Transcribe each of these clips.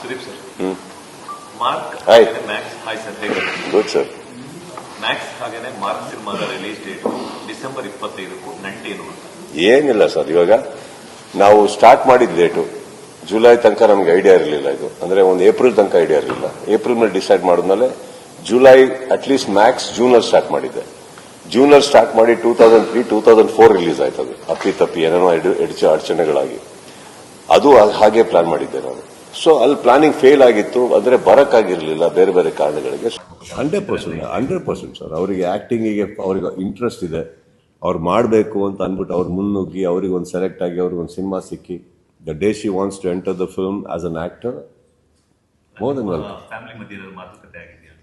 Sudeep sir, Mark Max. Hi sir, ಹೇಗೆ? Good sir. Max ಹಾಗೇನೆ Mark ಸಿನಿಮಾದ ರಿಲೀಸ್ ಡೇಟ್ ಡಿಸೆಂಬರ್ 25ಕ್ಕೂ ನಂಟೇನು ಅಂತ? ಏನಿಲ್ಲ ಸರ್, ಇವಾಗ ನಾವು ಸ್ಟಾರ್ಟ್ ಮಾಡಿದ ಡೇಟು ಜುಲೈ ತನಕ ನಮ್ಗೆ ಐಡಿಯಾ ಇರಲಿಲ್ಲ. ಇದು ಅಂದ್ರೆ ಒಂದು ಏಪ್ರಿಲ್ ತನಕ ಐಡಿಯಾ ಇರಲಿಲ್ಲ. ಏಪ್ರಿಲ್ ಮೇಲೆ ಡಿಸೈಡ್ ಮಾಡಿದ್ಮೇಲೆ ಜುಲೈ ಅಟ್ಲೀಸ್ಟ್ ಮ್ಯಾಕ್ಸ್ ಜೂನಲ್ಲಿ ಸ್ಟಾರ್ಟ್ ಮಾಡಿದ್ದೆ. ಜೂನಲ್ಲಿ ಸ್ಟಾರ್ಟ್ ಮಾಡಿ 2003-2004 ರಿಲೀಸ್ ಆಯ್ತು. ಅದು ಅಪ್ಪಿ ಏನೇನೋ ಅಡಚಣೆಗಳಾಗಿ ಅದು ಹಾಗೆ ಪ್ಲಾನ್ ಮಾಡಿದ್ದೆ ನಾನು. ಸೊ ಅಲ್ಲಿ ಪ್ಲಾನಿಂಗ್ ಫೇಲ್ ಆಗಿತ್ತು, ಅಂದ್ರೆ ಬರಕ್ಕಾಗಿರ್ಲಿಲ್ಲ ಬೇರೆ ಬೇರೆ ಕಾರಣಗಳಿಗೆ. 100% ಸರ್, ಅವರಿಗೆ ಆಕ್ಟಿಂಗಿಗೆ ಅವ್ರಿಗೆ ಇಂಟ್ರೆಸ್ಟ್ ಇದೆ, ಅವ್ರು ಮಾಡಬೇಕು ಅಂತ ಅಂದ್ಬಿಟ್ಟು ಅವ್ರು ಮುನ್ನುಗ್ಗಿ ಅವ್ರಿಗೆ ಒಂದು ಸೆಲೆಕ್ಟ್ ಆಗಿ ಅವ್ರಿಗೆ ಒಂದು ಸಿನಿಮಾ ಸಿಕ್ಕಿ the day she wants to enter the film as an actor more than welcome. Family ಮಧ್ಯೆ ಮಾತುಕತೆ ಆಗಿದೆಯಾ?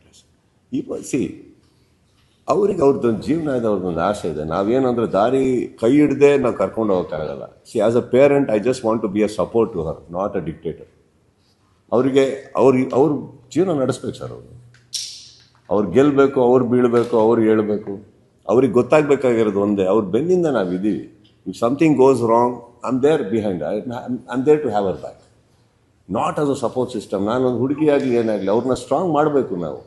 ಅವ್ರಿಗೆ ಅವ್ರದ್ದೊಂದು ಜೀವನ ಇದೆ, ಅವ್ರದ್ದೊಂದು ಆಸೆ ಇದೆ. ನಾವೇನಂದ್ರೆ ದಾರಿ ಕೈ ಹಿಡದೆ ನಾವು ಕರ್ಕೊಂಡು ಹೋಗೋಕ್ಕಾಗಲ್ಲ. As a parent I just want to be a support to her, not a dictator. ಅವರಿಗೆ ಅವ್ರ ಜೀವನ ನಡೆಸ್ಬೇಕು ಸರ್. ಅವ್ರು ಗೆಲ್ಲಬೇಕು, ಅವ್ರು ಬೀಳಬೇಕು, ಅವ್ರು ಹೇಳ್ಬೇಕು. ಅವ್ರಿಗೆ ಗೊತ್ತಾಗಬೇಕಾಗಿರೋದು ಒಂದೇ, ಅವ್ರ ಬೆನ್ನಿಂದ ನಾವಿದ್ದೀವಿ. If something goes wrong, I'm there behind, I'm there to have our back, not as a support system. ನಾನೊಂದು ಹುಡುಗಿಯಾಗಲಿ ಏನಾಗಲಿ ಅವ್ರನ್ನ ಸ್ಟ್ರಾಂಗ್ ಮಾಡಬೇಕು ನಾವು.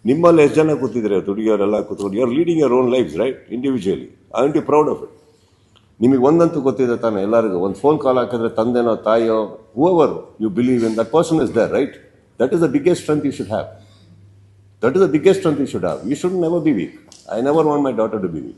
ನಿಮ್ಮಲ್ಲಿ ಎಷ್ಟು ಜನ ಕೂತಿದ್ರೆ ಹುಡುಗಿಯವರೆಲ್ಲ ಕೂತ್ಕೊಂಡು you are leading your own life right, individually. I am too proud of it. ನಿಮಗೆ ಒಂದಂತೂ ಗೊತ್ತಿದೆ ತಾನೆ, ಎಲ್ಲರಿಗೂ ಒಂದು ಫೋನ್ ಕಾಲ್ ಹಾಕಿದ್ರೆ ತಂದೆನೋ ತಾಯಿಯೋ whoever you believe in, that person is there right. That is the biggest strength you should have. That is the biggest strength you should have. You should never be weak. I never want my daughter to be weak.